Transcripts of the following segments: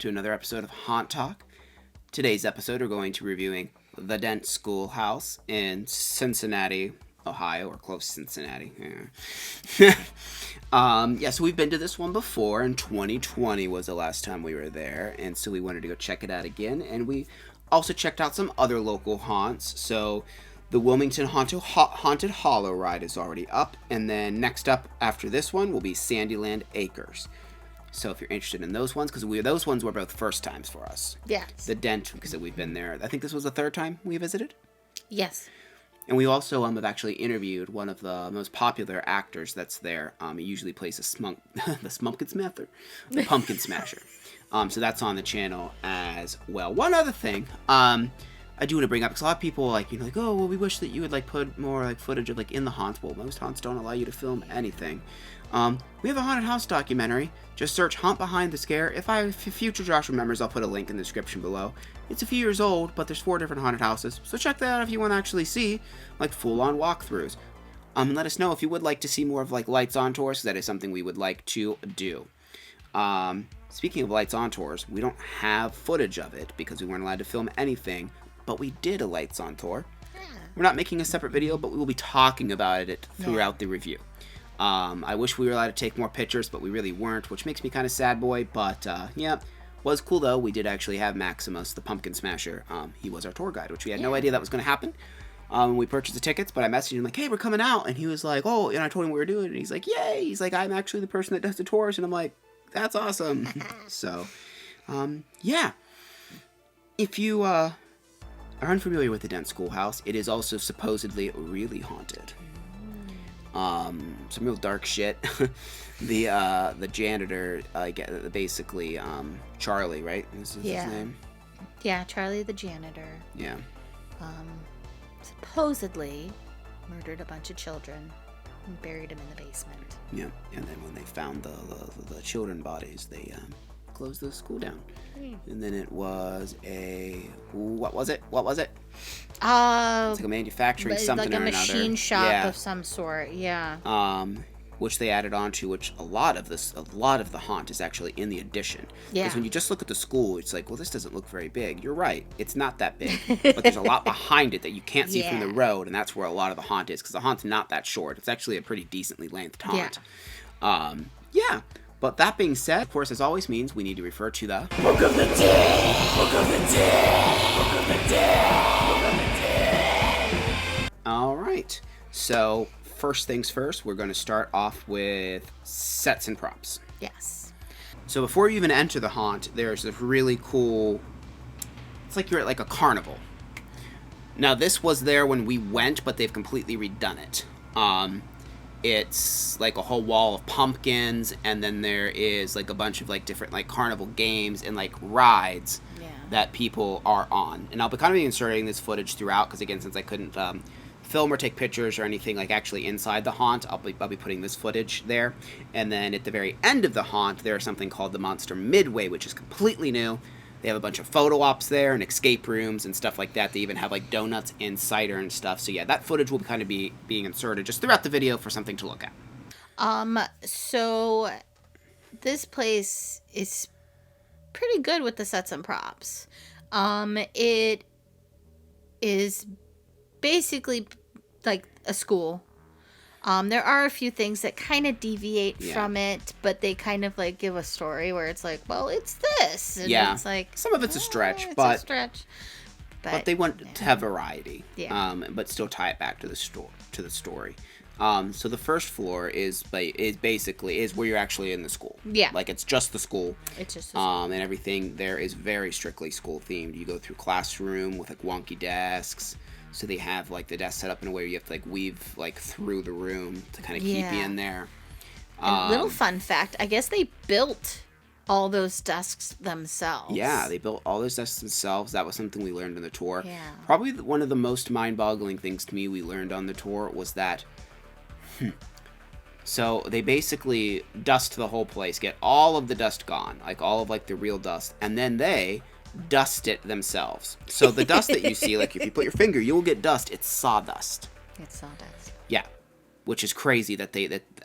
to another episode of Haunt Talk. Today's episode, we're going to be reviewing the Dent School house in Cincinnati, Ohio, or close to Cincinnati. Yeah. So we've been to this one before, and 2020 was the last time we were there, and so we wanted to go check it out again, and we also checked out some other local haunts. So the Wilmington Haunted Hollow ride is already up, and then next up after this one will be Sandyland Acres. So if you're interested in those ones, because those ones were both first times for us. Yes. The Dent, because we've been there. I think this was the third time we visited. Yes. And we also have actually interviewed one of the most popular actors that's there. He usually plays the Pumpkin Smasher. So that's on the channel as well. One other thing, I do want to bring up, because a lot of people oh, well, we wish that you would put more footage of in the haunts. Well, most haunts don't allow you to film anything. We have a haunted house documentary. Just search Haunt Behind the Scare. If future Josh remembers, I'll put a link in the description below. It's a few years old, but there's 4 different haunted houses. So check that out if you want to actually see full-on walkthroughs. Let us know if you would like to see more of lights on tours, because that is something we would like to do. Speaking of lights on tours, we don't have footage of it because we weren't allowed to film anything, but we did a lights on tour. Yeah. We're not making a separate video, but we will be talking about it throughout the review. I wish we were allowed to take more pictures, but we really weren't, which makes me kind of sad boy, but yeah, was cool though. We did actually have Maximus, the Pumpkin Smasher. He was our tour guide, which we had no idea that was going to happen. We purchased the tickets, but I messaged him hey, we're coming out, and he was like, oh, and I told him what we were doing, and he's like, yay, he's like, I'm actually the person that does the tours, and I'm like, that's awesome. So, yeah. If you are unfamiliar with the Dent School house, it is also supposedly really haunted. Some real dark shit. The janitor, basically, Charlie, right? Is his name? Yeah, Charlie the janitor. Yeah. Supposedly murdered a bunch of children and buried them in the basement. Yeah, and then when they found the children bodies, they closed the school down. And then it was what was it? It's like a manufacturing something or another. Like a machine shop of some sort, yeah. Which they added on to, which a lot of the haunt is actually in the addition. Yeah. Because when you just look at the school, it's well, this doesn't look very big. You're right. It's not that big. But there's a lot behind it that you can't see from the road, and that's where a lot of the haunt is, because the haunt's not that short. It's actually a pretty decently lengthed haunt. Yeah. But that being said, of course, as always means we need to refer to the Book of the Dead! Book of the Dead! Book of the Dead! Book of the Dead! Alright, so first things first, we're going to start off with sets and props. Yes. So before you even enter the haunt, there's this really cool, it's like you're at a carnival. Now this was there when we went, but they've completely redone it. It's a whole wall of pumpkins, and then there is a bunch of different carnival games and rides that people are on. And I'll be kind of inserting this footage throughout, because again, since I couldn't film or take pictures or anything actually inside the haunt, I'll be putting this footage there. And then at the very end of the haunt, there's something called the Monster Midway, which is completely new. They have a bunch of photo ops there and escape rooms and stuff like that. They even have donuts and cider and stuff. So yeah, that footage will kind of be being inserted just throughout the video for something to look at. So this place is pretty good with the sets and props. It is basically like a school. There are a few things that kind of deviate from it, but they kind of give a story where it's well, it's this. And it's some of it's a stretch, but they want to have variety. Yeah. But still tie it back to the story. So the first floor is basically where you're actually in the school. Yeah. It's just the school. It's just the school. And everything there is very strictly school themed. You go through classroom with wonky desks. So they have the desk set up in a way where you have to weave through the room to kind of keep you in there. And little fun fact, I guess they built all those desks themselves. Yeah, they built all those desks themselves. That was something we learned on the tour. Yeah. Probably one of the most mind-boggling things to me we learned on the tour was that so they basically dust the whole place, get all of the dust gone, all of the real dust, and then they dust it themselves. So the dust that you see, if you put your finger, you will get dust. It's sawdust. It's sawdust. Yeah. which is crazy that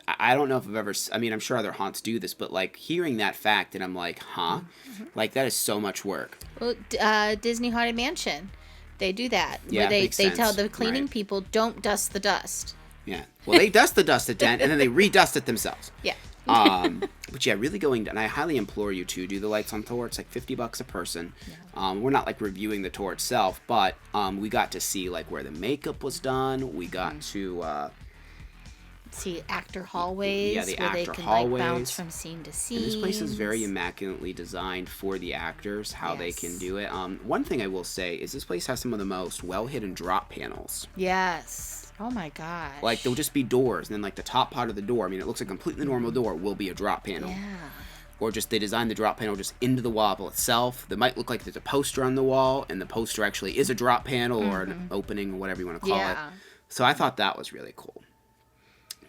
I don't know if I've ever, I mean, I'm sure other haunts do this, but like hearing that fact and I'm like, huh? Like that is so much work. Well, Disney Haunted Mansion, they do that. Yeah, where they makes sense. tell the cleaning Right. people, don't dust the dust. Yeah. Well, they dust the dust at Dent and then they redust it themselves. Yeah. But yeah, really going, and I highly implore you to do the lights on tour. It's like $50 a person. Yeah. We're not like reviewing the tour itself, but we got to see like where the makeup was done. We got to see actor hallways, yeah, the where actor they can hallways. like bounce from scene to scene. And this place is very immaculately designed for the actors, how they can do it. One thing I will say is this place has some of the most well-hidden drop panels. Yes. Oh my gosh. Like, there'll just be doors, and then, like, the top part of the door, I mean, it looks like a completely normal door, will be a drop panel. Yeah. Or just, they designed the drop panel just into the wall itself. There might look like there's a poster on the wall, and the poster actually is a drop panel or an opening, or whatever you want to call it. So I thought that was really cool.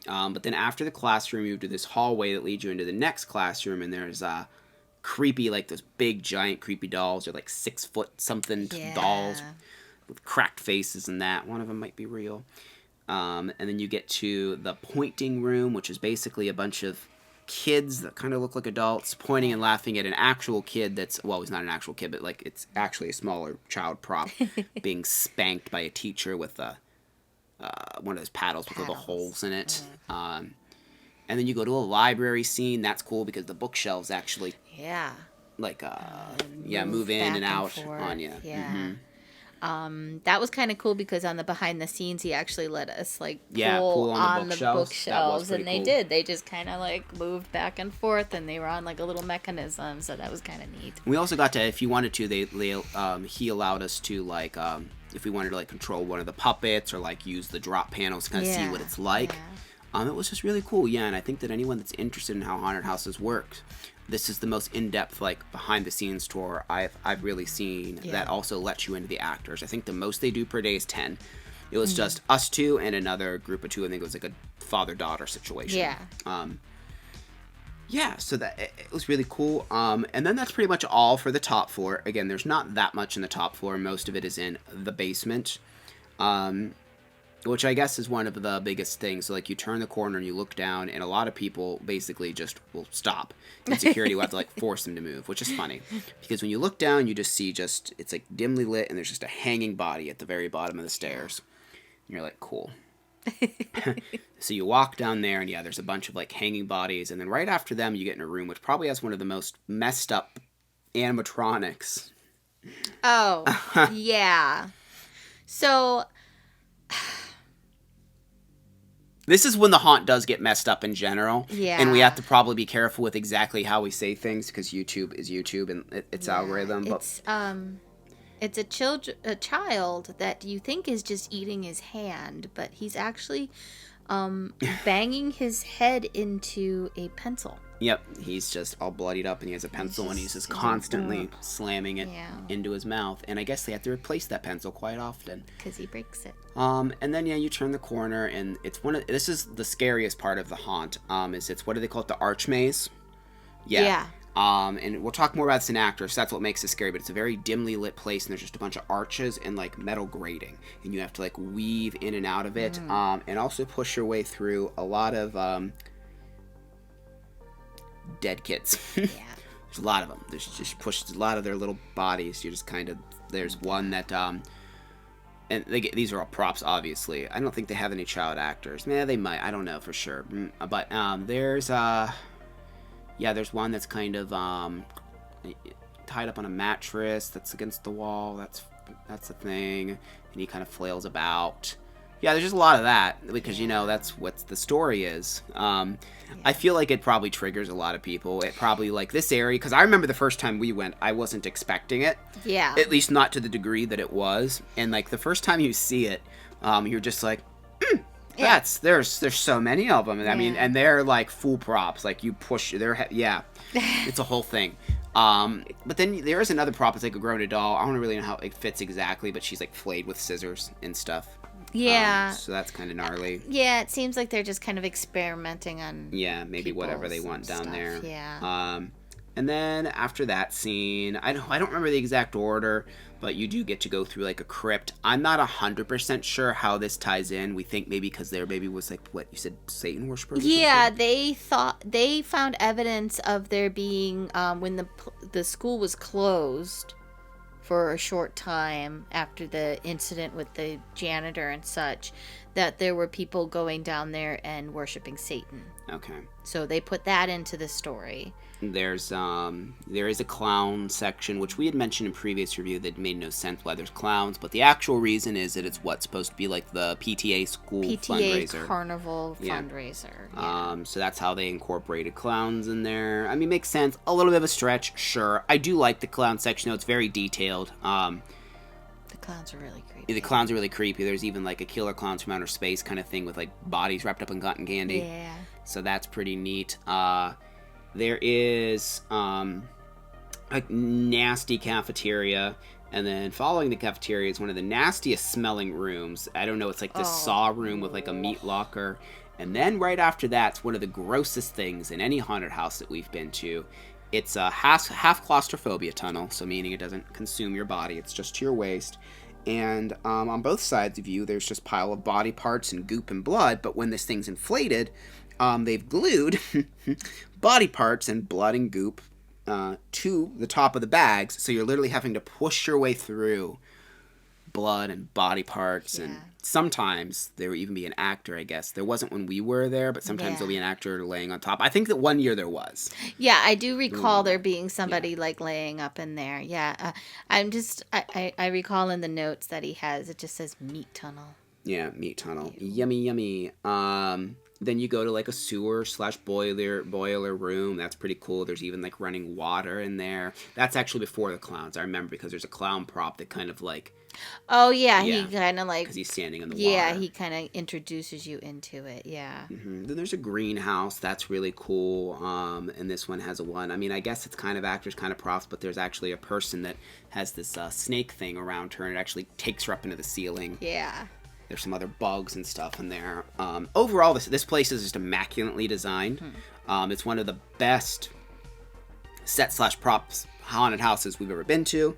But then after the classroom, you move to this hallway that leads you into the next classroom, and there's creepy, like, those big, giant, creepy dolls. They're, like, 6-foot-something dolls with cracked faces and that. One of them might be real. And then you get to the pointing room, which is basically a bunch of kids that kind of look like adults pointing and laughing at an actual kid that's, well, he's not an actual kid, but like it's actually a smaller child prop being spanked by a teacher with one of those paddles with little holes in it. And then you go to a library scene. That's cool because the bookshelves actually like move in and out on you. Yeah. That was kind of cool because on the behind the scenes, he actually let us like pull on the bookshelves, and they did. They just kind of like moved back and forth, and they were on like a little mechanism, so that was kind of neat. We also got to, if you wanted to, he allowed us to like if we wanted to like control one of the puppets or like use the drop panels to kind of see what it's like. It was just really cool, and I think that anyone that's interested in how haunted houses work, this is the most in-depth, like, behind-the-scenes tour I've really seen that also lets you into the actors. I think the most they do per day is 10. It was just us two and another group of two. I think it was like a father-daughter situation. So that it was really cool. And then that's pretty much all for the top floor. Again, there's not that much in the top floor. Most of it is in the basement. Which I guess is one of the biggest things. So, like, you turn the corner and you look down, and a lot of people basically just will stop. And security will have to, like, force them to move, which is funny. Because when you look down, you just see it's, like, dimly lit, and there's just a hanging body at the very bottom of the stairs. And you're like, cool. So you walk down there, and, there's a bunch of, like, hanging bodies. And then right after them, you get in a room which probably has one of the most messed up animatronics. Oh, yeah. So... This is when the haunt does get messed up in general. Yeah. And we have to probably be careful with exactly how we say things because YouTube is YouTube and its algorithm. But it's a child that you think is just eating his hand, but he's actually banging his head into a pencil. Yep, he's just all bloodied up and he has a pencil and he's just constantly slamming it into his mouth. And I guess they have to replace that pencil quite often. Because he breaks it. And then, you turn the corner and it's this is the scariest part of the haunt, what do they call it, the arch maze? Yeah. And we'll talk more about this in actors, so that's what makes it scary, but it's a very dimly lit place and there's just a bunch of arches and like metal grating. And you have to like weave in and out of it, and also push your way through a lot of, dead kids. There's a lot of them. There's just pushed a lot of their little bodies. You just kind of, there's one that, and these are all props, obviously. I don't think they have any child actors. They might. I don't know for sure. But there's there's one that's kind of tied up on a mattress that's against the wall. That's the thing, and he kind of flails about. Yeah, there's just a lot of that because that's what the story is. I feel like it probably triggers a lot of people. It probably like this area because I remember the first time we went, I wasn't expecting it. Yeah. At least not to the degree that it was. And like the first time you see it, you're just like, there's so many of them. And I mean, and they're like full props. Like you push it's a whole thing. But then there is another prop. It's like a grown doll. I don't really know how it fits exactly, but she's like flayed with scissors and stuff. Yeah. So that's kind of gnarly. Yeah, it seems like they're just kind of experimenting on maybe whatever they want down there. Yeah. And then after that scene, I don't remember the exact order, but you do get to go through like a crypt. I'm not 100% sure how this ties in. We think maybe because there maybe was like what you said, Satan worshippers. Yeah, they found evidence of there being when the school was closed for a short time after the incident with the janitor and such, that there were people going down there and worshiping Satan. Okay. So they put that into the story. There is a clown section, which we had mentioned in previous review that made no sense why there's clowns, but the actual reason is that it's what's supposed to be like the PTA school fundraiser. Carnival fundraiser. Yeah. So that's how they incorporated clowns in there. I mean, makes sense. A little bit of a stretch, sure. I do like the clown section, though. It's very detailed. The clowns are really creepy. The clowns are really creepy. There's even like a killer clowns from outer space kind of thing with like bodies wrapped up in cotton candy. Yeah. So that's pretty neat. There is a nasty cafeteria, and then following the cafeteria is one of the nastiest smelling rooms. I don't know, it's like the saw room with like a meat locker. And then right after that's one of the grossest things in any haunted house that we've been to. It's a half claustrophobia tunnel, so meaning it doesn't consume your body, it's just to your waist. And on both sides of you, there's just a pile of body parts and goop and blood, but when this thing's inflated, they've glued body parts and blood and goop to the top of the bags, so you're literally having to push your way through blood and body parts. And sometimes there will even be an actor, I guess. There wasn't when we were there, but sometimes there'll be an actor laying on top. I think that one year there was. Yeah, I do recall there being somebody like laying up in there. Yeah, I recall in the notes that he has, it just says meat tunnel. Yeah, meat tunnel. Yummy, yummy. Then you go to like a sewer/boiler room. That's pretty cool. There's even like running water in there. That's actually before the clowns. I remember because there's a clown prop that kind of like. Oh yeah, he kind of like. Because he's standing in the water. Yeah, he kind of introduces you into it. Yeah. Mm-hmm. Then there's a greenhouse. That's really cool. And this one has a one. I mean, I guess it's kind of actors, kind of props, but there's actually a person that has this snake thing around her, and it actually takes her up into the ceiling. Yeah. There's some other bugs and stuff in there. Overall, this place is just immaculately designed. It's one of the best set/props haunted houses we've ever been to.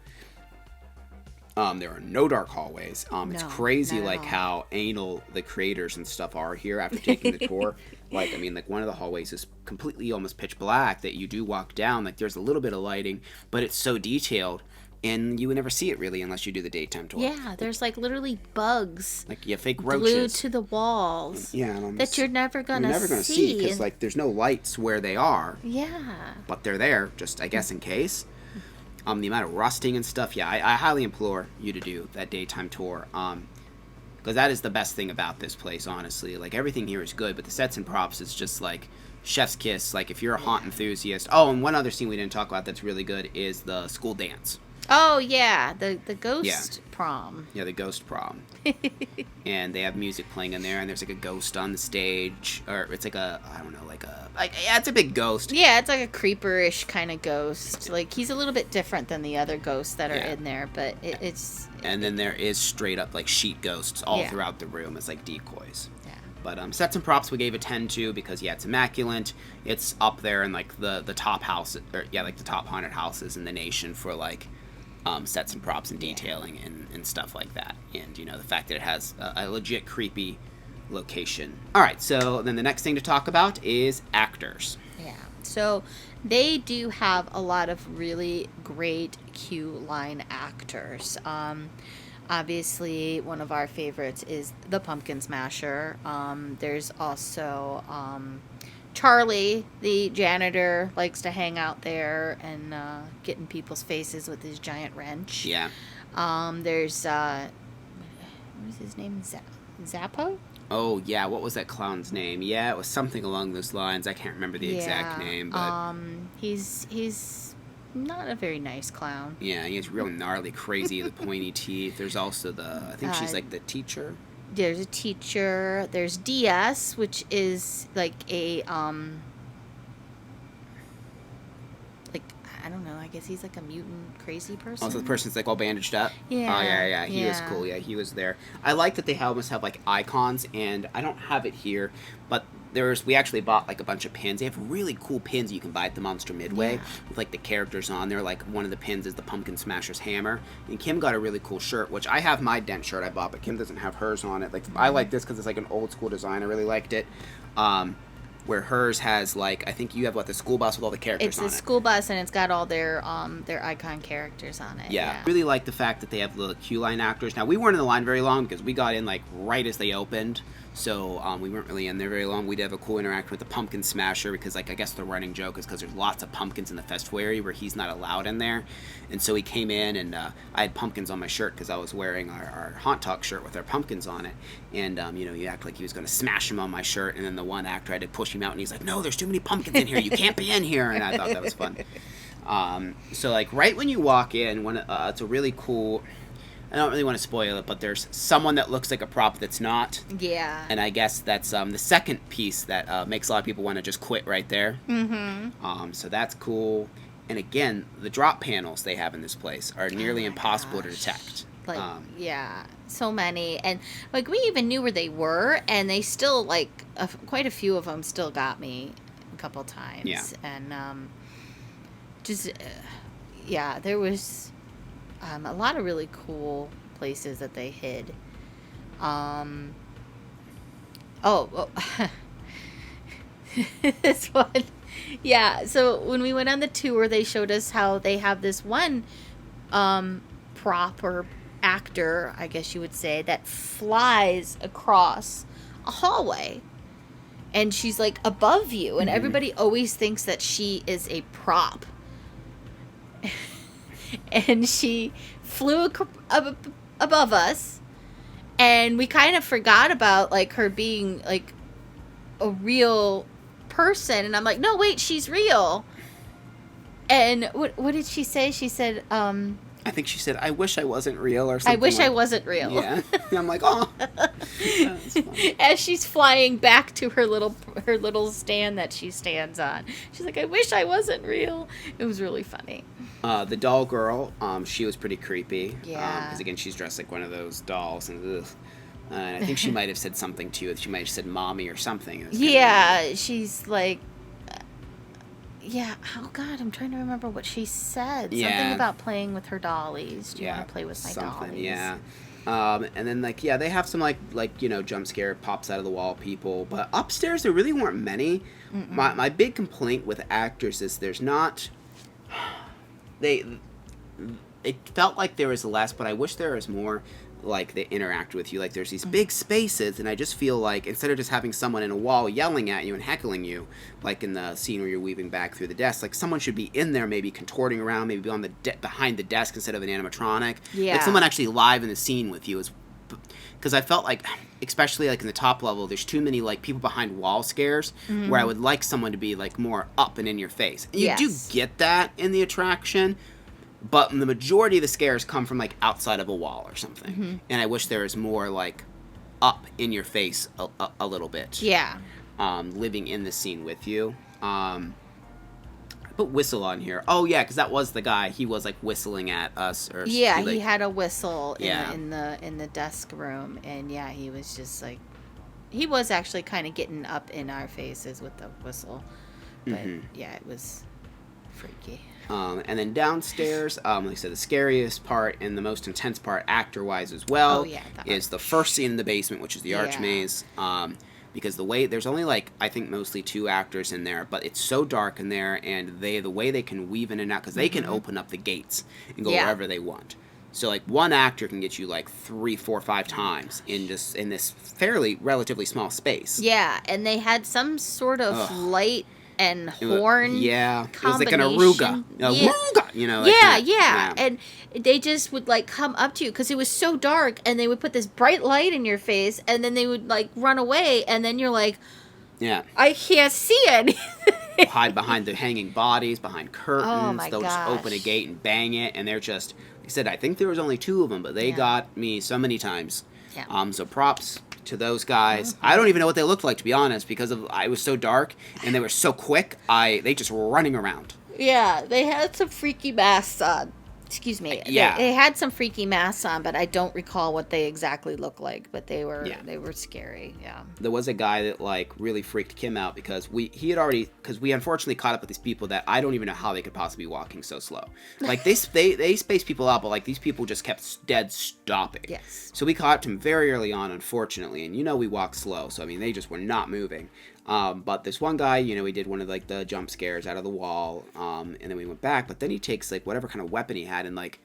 There are no dark hallways. It's crazy like how anal the creators and stuff are here after taking the tour. Like, I mean, like one of the hallways is completely almost pitch black that you do walk down. Like there's a little bit of lighting, but it's so detailed. And you would never see it really unless you do the daytime tour. Yeah, there's like literally bugs. Like fake roaches glued to the walls. Yeah, that you're never gonna see because like there's no lights where they are. Yeah. But they're there, just I guess in case. The amount of rusting and stuff. Yeah, I highly implore you to do that daytime tour. Because that is the best thing about this place, honestly. Like everything here is good, but the sets and props is just like chef's kiss. Like if you're a haunt enthusiast. Oh, and one other scene we didn't talk about that's really good is the school dance. Oh, yeah, the ghost prom. Yeah, the ghost prom. And they have music playing in there, and there's like a ghost on the stage. Or it's like a, I don't know, it's a big ghost. Yeah, it's like a creeper-ish kind of ghost. Like, he's a little bit different than the other ghosts that are in there, but it's... And then there is straight up, like, sheet ghosts all throughout the room as, like, decoys. Yeah. But sets and props we gave a 10 to because, it's immaculate. It's up there in, like, the top house, or, like, the top haunted houses in the nation for, like... sets and props and detailing and stuff like that. And, the fact that it has a legit creepy location. All right, so then the next thing to talk about is actors. Yeah, so they do have a lot of really great cue line actors. Obviously, one of our favorites is the Pumpkin Smasher. There's also... Charlie, the janitor, likes to hang out there and get in people's faces with his giant wrench. Yeah. There's, what was his name? Zappo? Oh, yeah. What was that clown's name? Yeah, it was something along those lines. I can't remember the exact name, but... He's not a very nice clown. Yeah, he has real gnarly, crazy, the pointy teeth. There's also I think she's like the teacher. There's a teacher. There's DS, which is like a like I don't know. I guess he's like a mutant crazy person. Also, the person's like all bandaged up. Yeah. Oh yeah. He was cool. Yeah, he was there. I like that they almost have like icons, and I don't have it here, but we actually bought like a bunch of pins. They have really cool pins you can buy at the Monster Midway with like the characters on there. Like one of the pins is the Pumpkin Smasher's hammer. And Kim got a really cool shirt, which I have my Dent shirt I bought, but Kim doesn't have hers on it. Like I like this because it's like an old school design. I really liked it. Where hers has like, I think you have the school bus with all the characters on it. It's a school bus and it's got all their icon characters on it. Yeah. Really like the fact that they have the queue line actors. Now we weren't in the line very long because we got in like right as they opened. So we weren't really in there very long. We did have a cool interaction with the Pumpkin Smasher because, like, I guess the running joke is because there's lots of pumpkins in the festival area where he's not allowed in there. And so he came in, and I had pumpkins on my shirt because I was wearing our Haunt Talk shirt with our pumpkins on it. And, he acted like he was going to smash them on my shirt. And then the one actor had to push him out, and he's like, no, there's too many pumpkins in here. You can't be in here. And I thought that was fun. So, like, right when you walk in, it's a really cool... I don't really want to spoil it, but there's someone that looks like a prop that's not. Yeah. And I guess that's the second piece that makes a lot of people want to just quit right there. Mm-hmm. So that's cool. And again, the drop panels they have in this place are nearly impossible to detect. Like, yeah, so many. And, like, we even knew where they were, and they still, like, quite a few of them still got me a couple times. Yeah. And, there was... a lot of really cool places that they hid. This one. Yeah, so when we went on the tour, they showed us how they have this one prop or actor, I guess you would say, that flies across a hallway. And she's, like, above you, and everybody always thinks that she is a prop. And she flew above us, and we kind of forgot about, like, her being, like, a real person. And I'm like, no, wait, she's real. And what did she say? She said, I think she said, I wish I wasn't real or something. I wish I wasn't real. Yeah. I'm like, oh. As she's flying back to her little stand that she stands on. She's like, I wish I wasn't real. It was really funny. The doll girl, she was pretty creepy. Yeah. Because, again, she's dressed like one of those dolls. And I think she might have said something to you. She might have said mommy or something. Yeah, she's like... Yeah, oh God, I'm trying to remember what she said. Yeah. Something about playing with her dollies. Do you want to play with my dollies? Yeah. And then, like, yeah, they have some, like jump scare pops out of the wall people. But upstairs, there really weren't many. My big complaint with actors is there's not... It felt like there was less, but I wish there was more, like, they interact with you. Like, there's these big spaces, and I just feel like instead of just having someone in a wall yelling at you and heckling you, like in the scene where you're weaving back through the desk, like, someone should be in there maybe contorting around, maybe be on the behind the desk instead of an animatronic. Yeah. Like, someone actually live in the scene with you. Because I felt like, especially, like, in the top level, there's too many, like, people behind wall scares where I would like someone to be, like, more up and in your face. And you do get that in the attraction, but the majority of the scares come from, like, outside of a wall or something. And I wish there was more, like, up in your face a little bit. Yeah. Living in the scene with you. I put whistle on here. Oh, yeah, because that was the guy. He was, like, whistling at us. Or Yeah, like, he had a whistle in in the desk room. And, yeah, he was just, like... He was actually kind of getting up in our faces with the whistle. But, yeah, it was freaky. And then downstairs, like I said, the scariest part and the most intense part, actor-wise as well, is the first scene in the basement, which is the arch maze. Because there's only, like, I think mostly 2 actors in there, but it's so dark in there, and the way they can weave in and out, because they can open up the gates and go wherever they want. So, like, one actor can get you, like, 3, 4, 5 times in this fairly relatively small space. Yeah, and they had some sort of light and horn it was like an aruga. Aruga, like yeah. And they just would, like, come up to you because it was so dark, and they would put this bright light in your face, and then they would, like, run away, and then you're like, I can't see anything. Hide behind the hanging bodies, behind curtains. Oh my They'll just open a gate and bang it, and they're just, like I said, I think there was only 2 of them, but they got me so many times. Yeah. So props to those guys. I don't even know what they looked like, to be honest, because it was so dark and they were so quick. They just were running around. Yeah, they had some freaky masks on. Excuse me. Yeah. They had some freaky masks on, but I don't recall what they exactly look like. But they were scary. Yeah. There was a guy that like really freaked Kim out because we unfortunately caught up with these people that I don't even know how they could possibly be walking so slow. Like they spaced people out, but like these people just kept dead stopping. Yes. So we caught them very early on, unfortunately, and we walk slow, so I mean they just were not moving. But this one guy, we did one of like the jump scares out of the wall, and then we went back. But then he takes like whatever kind of weapon he had and like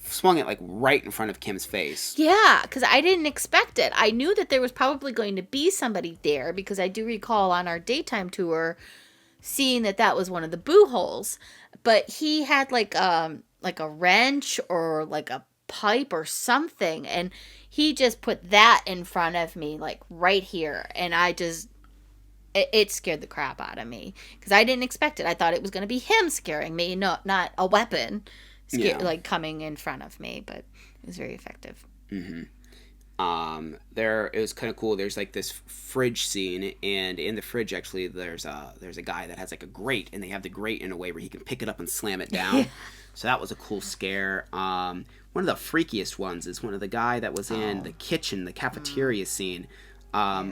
swung it like right in front of Kim's face. Yeah, because I didn't expect it. I knew that there was probably going to be somebody there because I do recall on our daytime tour seeing that was one of the boo holes. But he had like a wrench or like a pipe or something, and he just put that in front of me like right here, and it scared the crap out of me because I didn't expect it. I thought it was going to be him scaring me, not a weapon like coming in front of me, but it was very effective. Mm-hmm. It was kind of cool. There's like this fridge scene, and in the fridge actually there's a guy that has like a grate, and they have the grate in a way where he can pick it up and slam it down. So that was a cool scare. One of the freakiest ones is one of the guy that was in the kitchen, the cafeteria scene.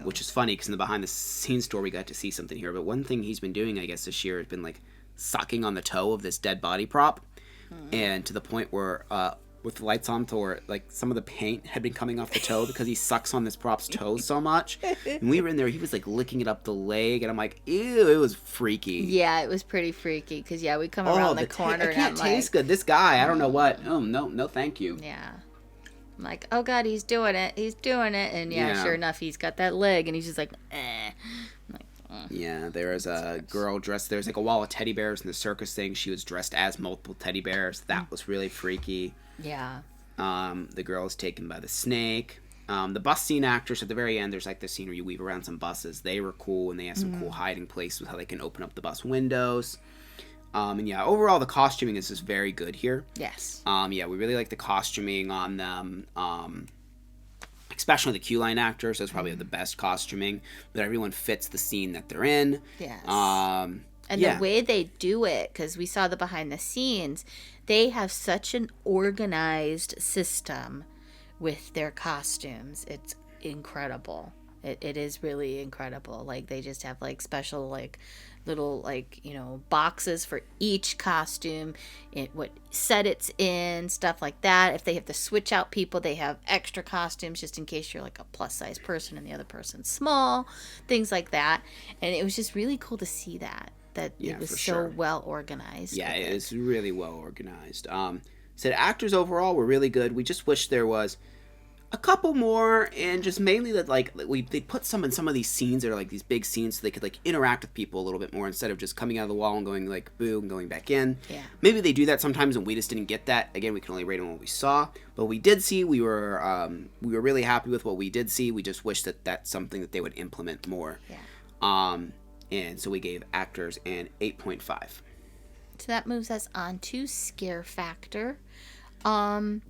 Which is funny because in the behind the scenes store we got to see something here. But one thing he's been doing, I guess, this year has been like sucking on the toe of this dead body prop, and to the point where with the lights on, to where like some of the paint had been coming off the toe because he sucks on this prop's toes so much. And we were in there, he was like licking it up the leg, and I'm like, ew, it was freaky. Yeah, it was pretty freaky because we come around the corner. It can't taste good. This guy, I don't know what. Oh no, thank you. Yeah. I'm like, oh God, he's doing it. And sure enough, he's got that leg, and he's just like, eh. I'm like, Yeah, there was a girl dressed. There's like a wall of teddy bears in the circus thing. She was dressed as multiple teddy bears. That was really freaky. Yeah. The girl is taken by the snake. The bus scene actors at the very end. There's like this scene where you weave around some buses. They were cool, and they have some cool hiding places with how they can open up the bus windows. And overall the costuming is just very good here. Yes. We really like the costuming on them. Especially the queue line actors. That's probably the best costuming. That everyone fits the scene that they're in. Yes. And the way they do it, because we saw the behind the scenes, they have such an organized system with their costumes. It's incredible. It is really incredible. Like they just have like special like little like boxes for each costume, what set it's in, stuff like that. If they have to switch out people, they have extra costumes just in case you're like a plus size person and the other person's small, things like that. And it was just really cool to see that it was so well organized. Yeah, it's really well organized. So the actors overall were really good. We just wish there was a couple more, and just mainly that like they put some in some of these scenes that are like these big scenes so they could like interact with people a little bit more instead of just coming out of the wall and going like boo and going back in. Yeah. Maybe they do that sometimes and we just didn't get that. Again, we can only rate on what we saw, but we did see. We were really happy with what we did see. We just wish that that's something that they would implement more. Yeah. And so we gave actors an 8.5. So that moves us on to scare factor. I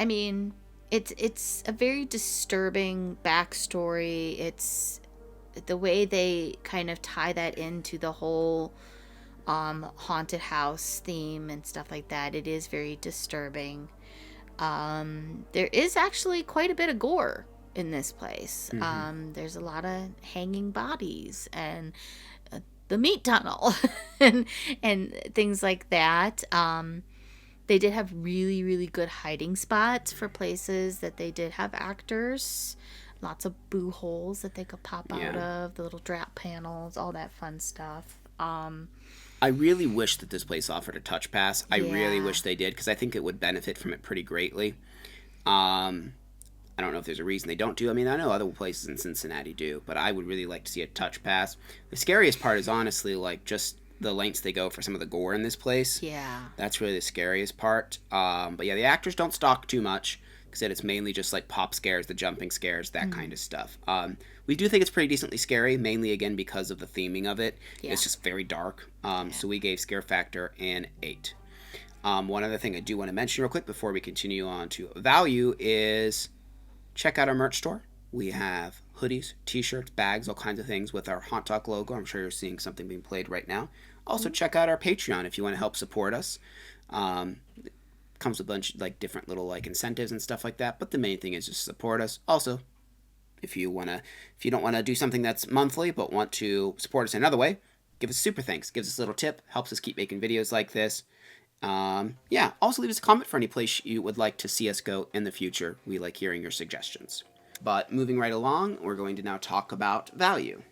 mean, it's a very disturbing backstory. It's the way they kind of tie that into the whole haunted house theme and stuff like that. It is very disturbing. There is actually quite a bit of gore in this place. There's a lot of hanging bodies and the meat tunnel and things like that. They did have really, really good hiding spots for places that they did have actors. Lots of boo holes that they could pop out of, the little drop panels, all that fun stuff. I really wish that this place offered a touch pass. I really wish they did, because I think it would benefit from it pretty greatly. I don't know if there's a reason they don't do. I mean, I know other places in Cincinnati do, but I would really like to see a touch pass. The scariest part is honestly like just the lengths they go for some of the gore in this place. Yeah. That's really the scariest part. But yeah, the actors don't stalk too much, because it's mainly just like pop scares, the jumping scares, that kind of stuff. We do think it's pretty decently scary, mainly again because of the theming of it. Yeah. It's just very dark. So we gave scare factor an 8. One other thing I do want to mention real quick before we continue on to value is check out our merch store. We have hoodies, t-shirts, bags, all kinds of things with our Haunt Talk logo. I'm sure you're seeing something being played right now. Also, check out our Patreon if you want to help support us. Comes with a bunch of like different little like incentives and stuff like that. But the main thing is just support us. Also, if you don't wanna do something that's monthly but want to support us another way, give us super thanks. Gives us a little tip, helps us keep making videos like this. Yeah. Also, leave us a comment for any place you would like to see us go in the future. We like hearing your suggestions. But moving right along, we're going to now talk about value.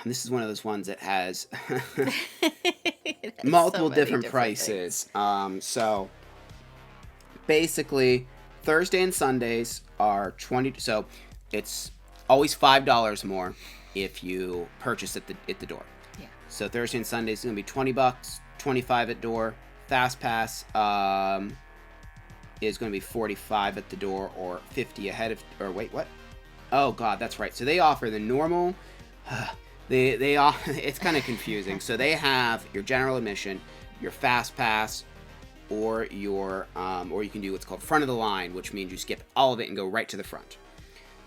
This is one of those ones that has multiple different prices. So basically, Thursday and Sundays are 20. So it's always $5 more if you purchase at the door. Yeah. So Thursday and Sundays is gonna be $20, 25 at door. Fast Pass is gonna be 45 at the door or 50 ahead of. Or wait, what? Oh God, that's right. So they offer the normal. They it's kind of confusing. So they have your general admission, your Fast Pass, or your or you can do what's called front of the line, which means you skip all of it and go right to the front.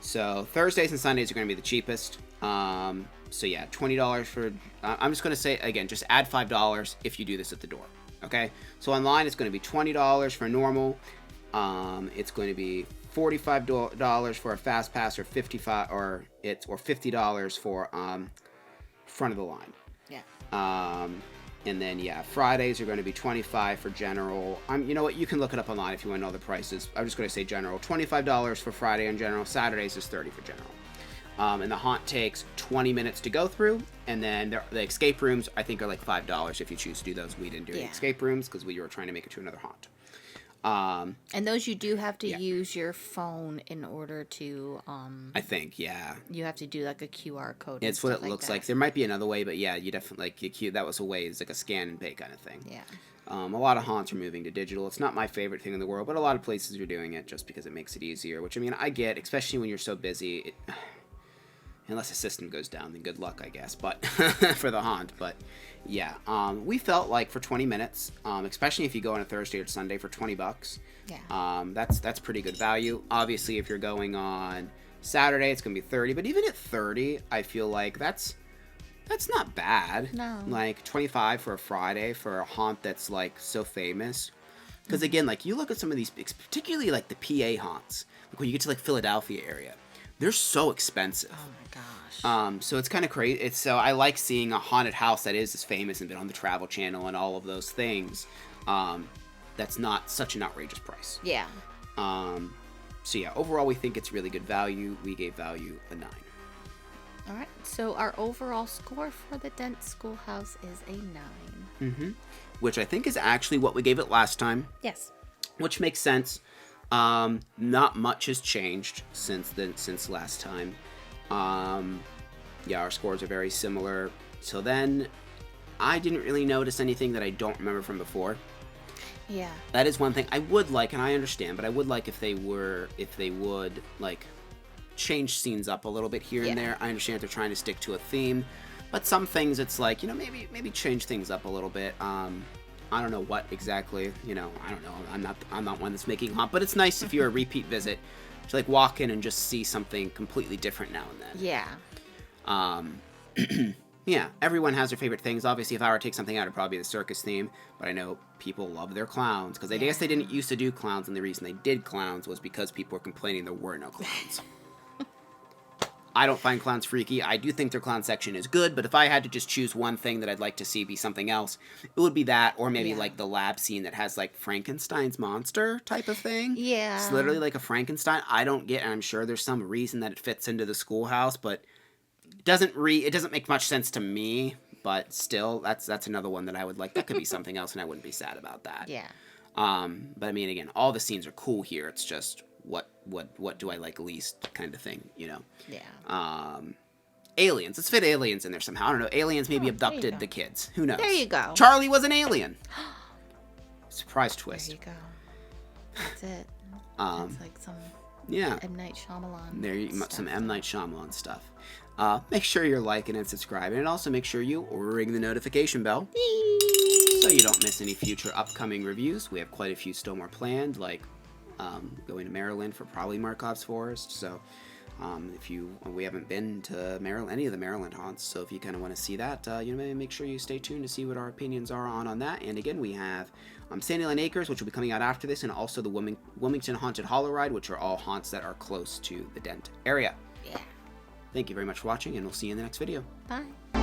So Thursdays and Sundays are going to be the cheapest. So yeah, $20 for. I'm just going to say again, just add $5 if you do this at the door. Okay. So online it's going to be $20 for normal. It's going to be $45 for a Fast Pass, or $50 for front of the line. Yeah. And then yeah, Fridays are going to be $25 for general. You know what? You can look it up online if you want to know the prices. I'm just going to say general. $25 for Friday and general. Saturdays is $30 for general. And the haunt takes 20 minutes to go through, and then the escape rooms I think are like $5 if you choose to do those. We didn't do any escape rooms because we were trying to make it to another haunt. And those you do have to use your phone in order to. I think, yeah. You have to do like a QR code. It's what it looks like. There might be another way, but yeah, you definitely that was a way. It's like a scan and pay kind of thing. Yeah. A lot of haunts are moving to digital. It's not my favorite thing in the world, but a lot of places are doing it just because it makes it easier. Which I mean, I get, especially when you're so busy. Unless the system goes down, then good luck, I guess. But for the haunt, but yeah, we felt like for 20 minutes, especially if you go on a Thursday or Sunday for $20, that's pretty good value. Obviously, if you're going on Saturday, it's gonna be 30. But even at 30, I feel like that's not bad. No. Like 25 for a Friday for a haunt that's like so famous. Because again, like you look at some of these, particularly like the PA haunts, like when you get to like Philadelphia area. They're so expensive. Oh my gosh. So it's kind of crazy. So I like seeing a haunted house that is as famous and been on the Travel Channel and all of those things. That's not such an outrageous price. Yeah. So yeah, overall we think it's really good value. We gave value a 9. All right. So our overall score for the Dent Schoolhouse is a 9. Mm-hmm. Which I think is actually what we gave it last time. Yes. Which makes sense. Not much has changed since last time. Yeah, our scores are very similar. So then, I didn't really notice anything that I don't remember from before. Yeah. That is one thing I would like, and I understand, but I would like if they would like change scenes up a little bit here and there. I understand they're trying to stick to a theme, but some things it's like, maybe change things up a little bit. I don't know what exactly, I don't know. I'm not one that's making haunt, but it's nice if you're a repeat visit to like walk in and just see something completely different now and then. Yeah. Yeah, everyone has their favorite things. Obviously, if I were to take something out, it'd probably be the circus theme, but I know people love their clowns because I guess they didn't used to do clowns, and the reason they did clowns was because people were complaining there were no clowns. I don't find clowns freaky. I do think their clown section is good, but if I had to just choose one thing that I'd like to see be something else, it would be that, or maybe like the lab scene that has like Frankenstein's monster type of thing. Yeah. It's literally like a Frankenstein. I don't get, and I'm sure there's some reason that it fits into the schoolhouse, but it doesn't make much sense to me. But still, that's another one that I would like. That could be something else, and I wouldn't be sad about that. Yeah. But I mean, again, all the scenes are cool here. It's just what do I like least kind of thing, Yeah. Aliens. Let's fit aliens in there somehow. I don't know. Aliens maybe abducted the kids. Who knows? There you go. Charlie was an alien. Surprise twist. There you go. That's it. It's like some M. Night Shyamalan some M. Night Shyamalan stuff. Make sure you're liking and subscribing, and also make sure you ring the notification bell so you don't miss any future upcoming reviews. We have quite a few still more planned, like going to Maryland for probably Markov's Forest. So We haven't been to Maryland, any of the Maryland haunts, so if you kind of want to see that, maybe make sure you stay tuned to see what our opinions are on that. And again, we have Sandyland Acres, which will be coming out after this, and also the Wilmington Haunted Hollow Ride, which are all haunts that are close to the Dent area. Yeah. Thank you very much for watching, and we'll see you in the next video. Bye.